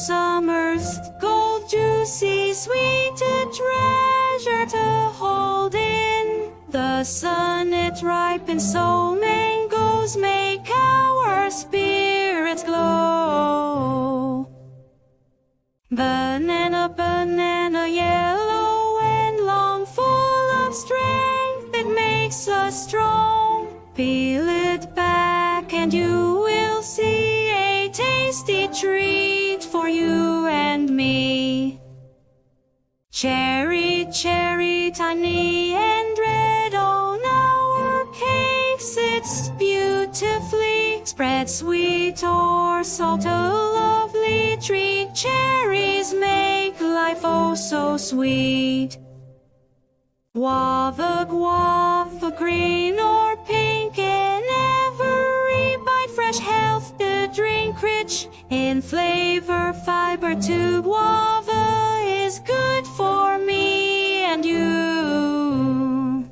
summer's gold, juicy, sweet, a treasure to hold in the sun. It ripens, so mangoes make our spirits glow. Banana, banana, yellow and long, full of strength, it makes us strong. Peel it back and you will see a tasty treat for you and me. Cherry, cherry, tiny and red on our cakes, it's beautifully spread, sweet or salt, a lovely treat. Cherries make life oh so sweet. Guava, guava, green or pink, in every bite fresh health to drink, rich in flavor, fiber too. Guava is good for me and you.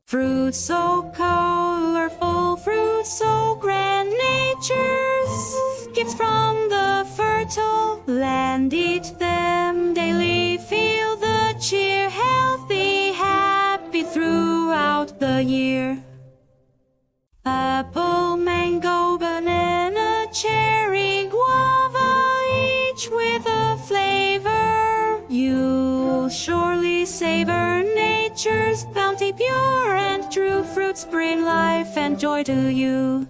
Fruit so colorful, fruit so grand, nature's gifts from the fertile land. Eat them daily, feel the cheer, healthy, happy throughout the year. Apple, mango, banana, cherry, guava, each with a flavor you'll surely savor. Nature's bounty, pure and true, fruits bring life and joy to you.